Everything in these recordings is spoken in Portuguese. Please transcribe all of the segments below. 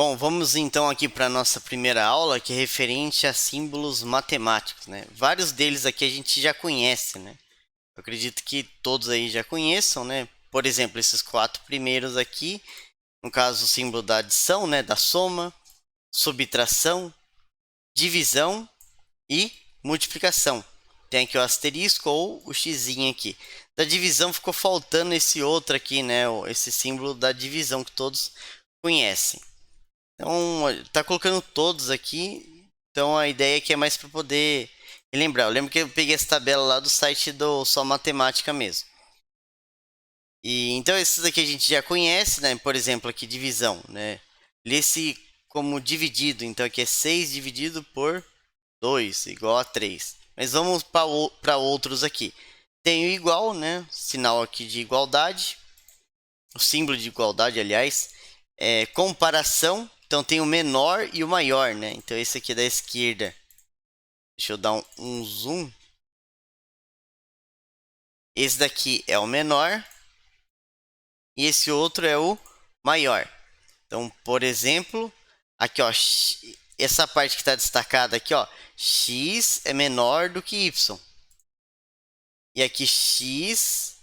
Bom, vamos então aqui para a nossa primeira aula, que é referente a símbolos matemáticos, né? Vários deles aqui a gente já conhece, né? Eu acredito que todos aí já conheçam, né? Por exemplo, esses quatro primeiros aqui, no caso o símbolo da adição, né? Da soma, subtração, divisão e multiplicação. Tem aqui o asterisco ou o xizinho aqui. Da divisão ficou faltando esse outro aqui, né? Esse símbolo da divisão que todos conhecem. Então, tá colocando todos aqui. Então, a ideia aqui é mais para poder lembrar. Eu lembro que eu peguei essa tabela lá do site do Só Matemática mesmo. E então esses aqui a gente já conhece, né? Por exemplo, aqui divisão, né? Lê-se como dividido. Então, aqui é 6 dividido por 2 igual a 3. Mas vamos para outros aqui. Tem o igual, né? Sinal aqui de igualdade. O símbolo de igualdade, aliás. Comparação. Então tem o menor e o maior, né? Então esse aqui é da esquerda. Deixa eu dar um zoom. Esse daqui é o menor e esse outro é o maior. Então, por exemplo, aqui ó, essa parte que está destacada aqui, ó, x é menor do que y. E aqui x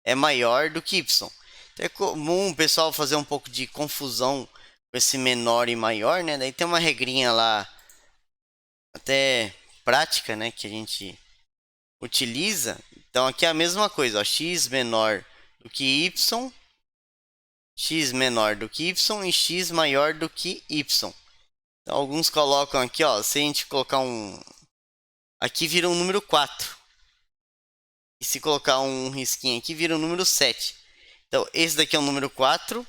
é maior do que y. Então é comum o pessoal fazer um pouco de confusão com esse menor e maior, né? Daí tem uma regrinha lá até prática, né, que a gente utiliza. Então aqui é a mesma coisa, ó, x menor do que y, x menor do que y e x maior do que y. Então, alguns colocam aqui, ó, se a gente colocar aqui vira um número 4. E se colocar um risquinho aqui vira o número 7. Então esse daqui é o número 4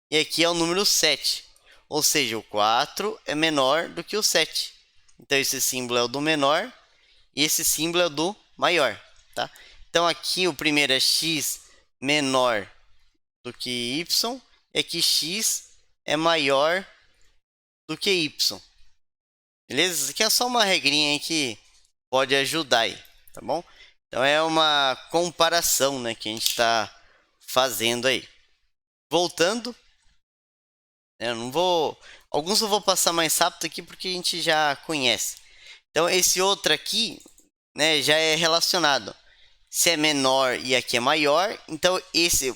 e aqui é o número 7. Ou seja, o 4 é menor do que o 7. Então esse símbolo é o do menor e esse símbolo é o do maior, tá? Então aqui o primeiro é x menor do que y, e aqui x é maior do que y. Beleza? Isso aqui é só uma regrinha aí que pode ajudar aí, tá bom? Então é uma comparação, né, que a gente está fazendo aí. Voltando, eu não vou, alguns eu vou passar mais rápido aqui porque a gente já conhece. Então esse outro aqui, né, já é relacionado. Se é menor e aqui é maior, então esse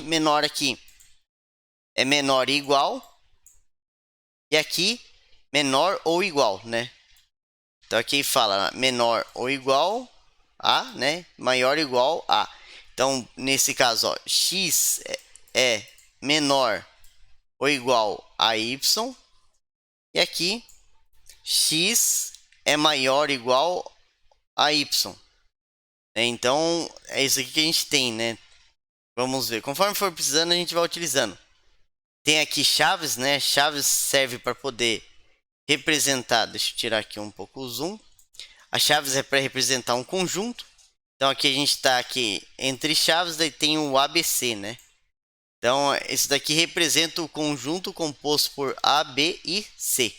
menor aqui é menor e igual, e aqui menor ou igual, né? Então aqui fala menor ou igual a, né? Maior ou igual a. Então nesse caso, ó, x é menor ou igual a y, e aqui x é maior ou igual a y. Então é isso aqui que a gente tem, né? Vamos ver. Conforme for precisando, a gente vai utilizando. Tem aqui chaves, né? Chaves serve para poder representar. Deixa eu tirar aqui um pouco o zoom. As chaves é para representar um conjunto. Então aqui a gente está aqui entre chaves, daí tem o ABC, né? Então esse daqui representa o conjunto composto por A, B e C.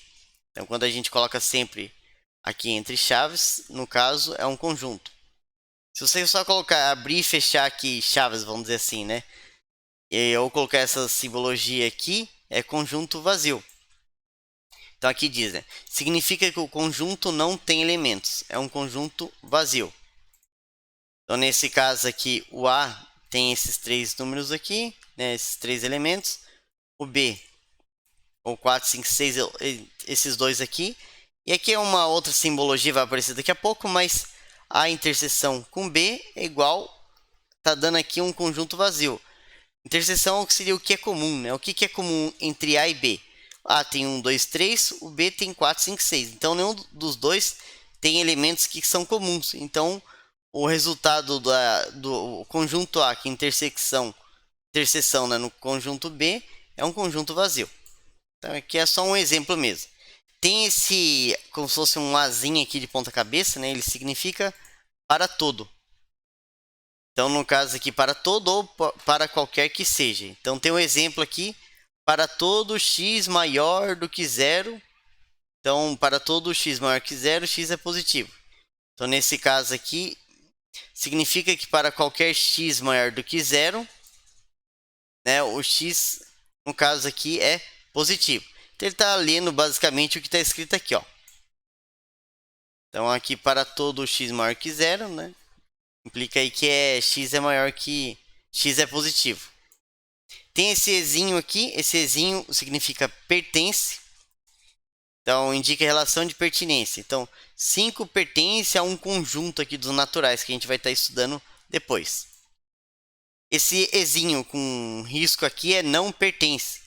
Então quando a gente coloca sempre aqui entre chaves, no caso é um conjunto. Se você só colocar abrir e fechar aqui chaves, vamos dizer assim, né? E eu colocar essa simbologia aqui, é conjunto vazio. Então aqui diz, né? Significa que o conjunto não tem elementos, é um conjunto vazio. Então nesse caso aqui, o A tem esses três números aqui, né? Esses três elementos. O B, ou 4, 5, 6, esses dois aqui. E aqui é uma outra simbologia, vai aparecer daqui a pouco, mas A interseção com B é igual, tá dando aqui um conjunto vazio. Interseção seria o que é comum, né? O que é comum entre A e B? A tem 1, 2, 3, o B tem 4, 5, 6. Então nenhum dos dois tem elementos que são comuns. Então o resultado do conjunto A, que é interseção, né, no conjunto B, é um conjunto vazio. Então aqui é só um exemplo mesmo. Tem esse, como se fosse um azinho aqui de ponta cabeça, né? Ele significa para todo. Então, no caso aqui, para todo ou para qualquer que seja. Então, tem um exemplo aqui, para todo x maior do que zero. Então, para todo x maior que zero, x é positivo. Então, nesse caso aqui, significa que para qualquer x maior do que zero, né, o x, no caso aqui, é positivo. Então ele está lendo basicamente o que está escrito aqui, ó. Então aqui para todo x maior que zero, né? Implica aí que x é maior que x é positivo. Tem esse ezinho aqui, esse ezinho significa pertence. Então indica relação de pertinência. Então 5 pertence a um conjunto aqui dos naturais que a gente vai estar estudando depois. Esse ezinho com risco aqui é não pertence.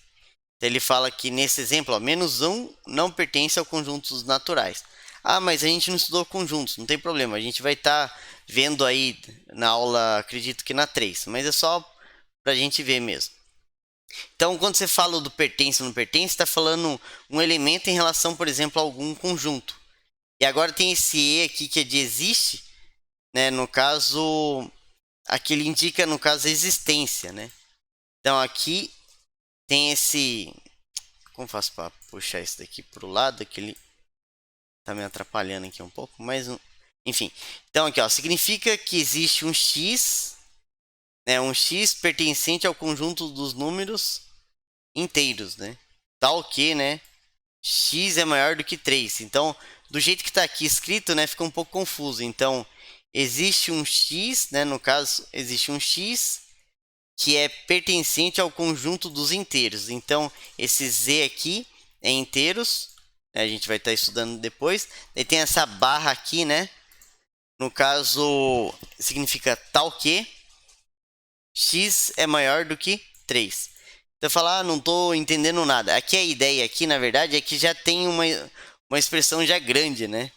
Então ele fala que nesse exemplo, ó, -1 não pertence ao conjunto dos naturais. Ah, mas a gente não estudou conjuntos, não tem problema. A gente vai estar vendo aí na aula, acredito que na 3, mas é só para a gente ver mesmo. Então, quando você fala do pertence ou não pertence, está falando um elemento em relação, por exemplo, a algum conjunto. E agora tem esse E aqui que é de existe, né? No caso, aqui ele indica, no caso, a existência, né? Então, aqui tem esse... Como faço para puxar isso daqui para o lado? Que ele tá me atrapalhando aqui um pouco, mas... Enfim, então aqui, ó, significa que existe um x, né? Um x pertencente ao conjunto dos números inteiros, né? Tal que, né? X é maior do que 3. Então, do jeito que está aqui escrito, né, fica um pouco confuso. Então, existe um x, né, no caso, existe um x que é pertencente ao conjunto dos inteiros. Então, esse z aqui é inteiros, né, a gente vai estar estudando depois. E tem essa barra aqui, né? No caso, significa tal que x é maior do que 3. Então falar, ah, não estou entendendo nada. Aqui a ideia aqui, na verdade, é que já tem uma expressão já grande, né?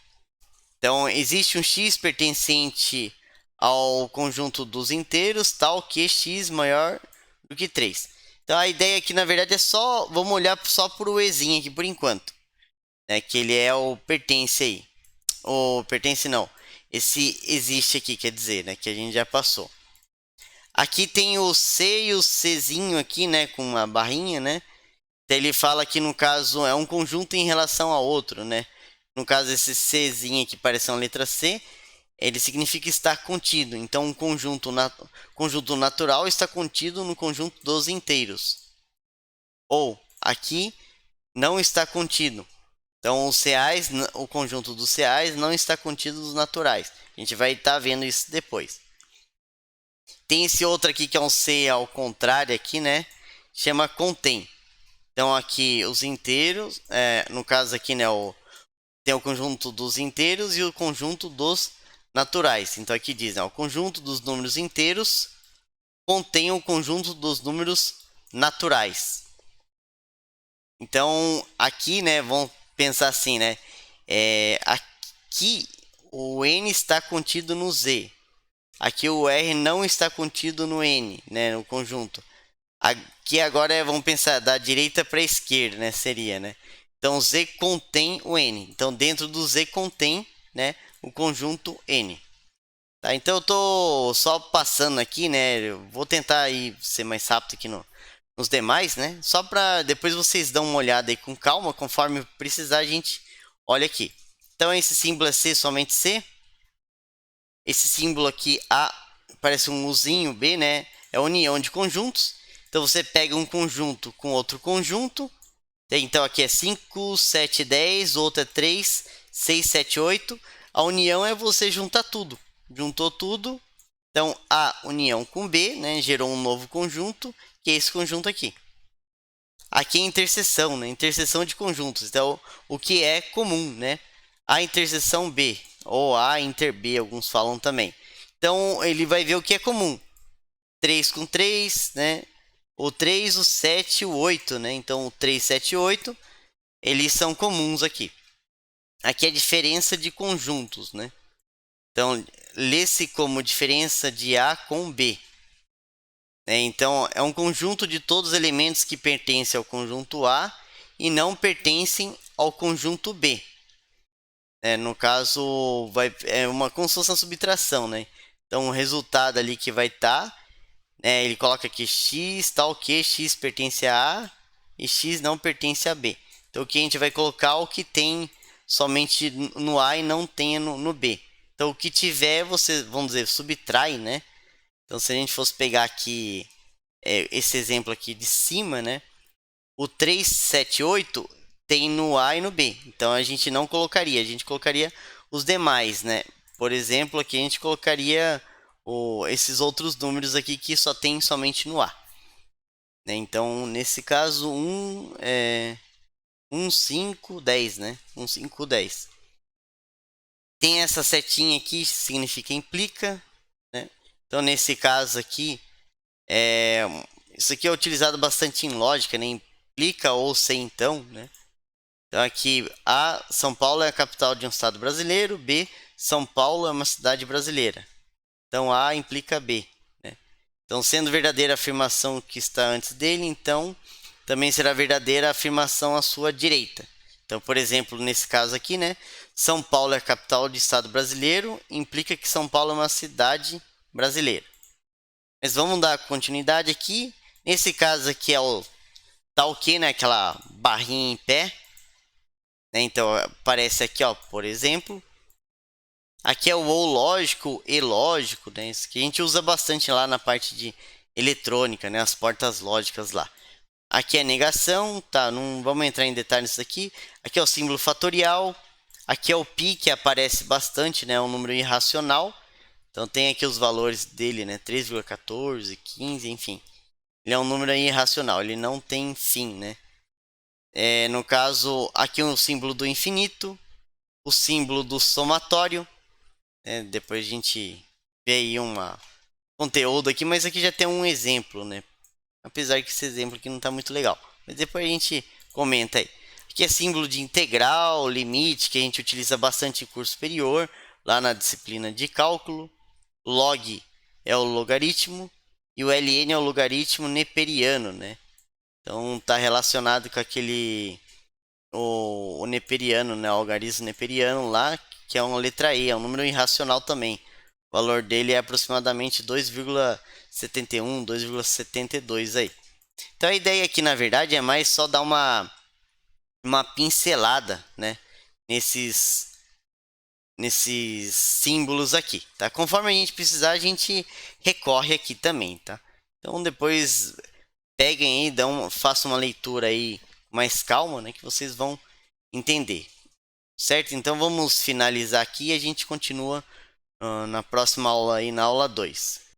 Então existe um x pertencente ao conjunto dos inteiros, tal que x maior do que 3. Então a ideia aqui, na verdade, é só, vamos olhar só para o ezinho aqui por enquanto, né? Que ele é o pertence aí. Ou pertence não. Esse existe aqui, quer dizer, né? Que a gente já passou. Aqui tem o C e o Czinho aqui, né, com uma barrinha, né? Então ele fala que no caso é um conjunto em relação a outro, né? No caso esse Czinho aqui parece uma letra C, ele significa estar contido. Então um conjunto natural está contido no conjunto dos inteiros. Ou aqui não está contido. Então os CAs, o conjunto dos CAs não está contido nos naturais. A gente vai estar vendo isso depois. Tem esse outro aqui que é um C ao contrário aqui, né? Chama contém. Então aqui os inteiros, no caso aqui, né, tem o conjunto dos inteiros e o conjunto dos naturais. Então aqui diz, né, o conjunto dos números inteiros contém o conjunto dos números naturais. Então aqui, né, vamos pensar assim, né? Aqui o n está contido no z. Aqui o R não está contido no N, né, no conjunto. Aqui agora vamos pensar da direita para a esquerda, né, seria, né? Então Z contém o N. Então dentro do Z contém, né, o conjunto N. Tá? Então eu tô só passando aqui, né? Eu vou tentar aí ser mais rápido aqui nos demais, né? Só para depois vocês dão uma olhada aí com calma, conforme precisar a gente olha aqui. Então esse símbolo é C, somente C. Esse símbolo aqui A parece um Uzinho, B, né? É a união de conjuntos. Então você pega um conjunto com outro conjunto. Então aqui é 5, 7, 10, outro é 3, 6, 7, 8. A união é você juntar tudo. Juntou tudo. Então A união com B, né? Gerou um novo conjunto, que é esse conjunto aqui. Aqui é interseção, né? Interseção de conjuntos. Então o que é comum, né? A interseção B ou A inter B, alguns falam também. Então ele vai ver o que é comum. 3 com 3, né? O 3, o 7 e o 8, né? Então o 3, 7 e 8, eles são comuns aqui. Aqui é a diferença de conjuntos, né? Então lê-se como diferença de A com B. Né? Então é um conjunto de todos os elementos que pertencem ao conjunto A e não pertencem ao conjunto B. No caso, é uma como se fosse uma subtração, né? Então, o resultado ali que vai estar, né, ele coloca aqui x tal que x pertence a A e x não pertence a B. Então, o que a gente vai colocar é o que tem somente no A e não tem no B. Então, o que tiver, você, vamos dizer, subtrai, né? Então, se a gente fosse pegar aqui esse exemplo aqui de cima, né? O 378 tem no A e no B. Então a gente não colocaria, a gente colocaria os demais, né? Por exemplo, aqui a gente colocaria esses outros números aqui que só tem somente no A. Né? Então, nesse caso, 1, 5, 10, né? 1, 5, 10. Tem essa setinha aqui, significa implica, né? Então, nesse caso aqui, isso aqui é utilizado bastante em lógica, né? Implica ou sem então, né? Então aqui, A, São Paulo é a capital de um estado brasileiro. B, São Paulo é uma cidade brasileira. Então A implica B, né? Então, sendo verdadeira a afirmação que está antes dele, então também será verdadeira a afirmação à sua direita. Então, por exemplo, nesse caso aqui, né? São Paulo é a capital de estado brasileiro, implica que São Paulo é uma cidade brasileira. Mas vamos dar continuidade aqui. Nesse caso aqui é o tá ok, né? Aquela barrinha em pé. Né? Então aparece aqui, ó, por exemplo. Aqui é o ou lógico e lógico, né? Isso que a gente usa bastante lá na parte de eletrônica, né? As portas lógicas lá. Aqui é negação, tá? Não vamos entrar em detalhes aqui. Aqui é o símbolo fatorial. Aqui é o π, que aparece bastante, né? É um número irracional. Então tem aqui os valores dele, né? 3,14, 15, enfim. Ele é um número irracional, ele não tem fim, né? No caso, aqui o símbolo do infinito, o símbolo do somatório. Né? Depois a gente vê aí um conteúdo aqui, mas aqui já tem um exemplo, né? Apesar que esse exemplo aqui não está muito legal. Mas depois a gente comenta aí. Aqui é símbolo de integral, limite, que a gente utiliza bastante em curso superior, lá na disciplina de cálculo. Log é o logaritmo e o ln é o logaritmo neperiano, né? Então está relacionado com aquele o neperiano, né? O algarismo neperiano lá, que é uma letra E, é um número irracional também. O valor dele é aproximadamente 2,71, 2,72 aí. Então a ideia aqui, na verdade, é mais só dar uma pincelada, né? Nesses símbolos aqui, tá? Conforme a gente precisar, a gente recorre aqui também, tá? Então depois peguem aí, façam uma leitura aí com mais calma, né? Que vocês vão entender, certo? Então vamos finalizar aqui e a gente continua na próxima aula aí, na aula 2.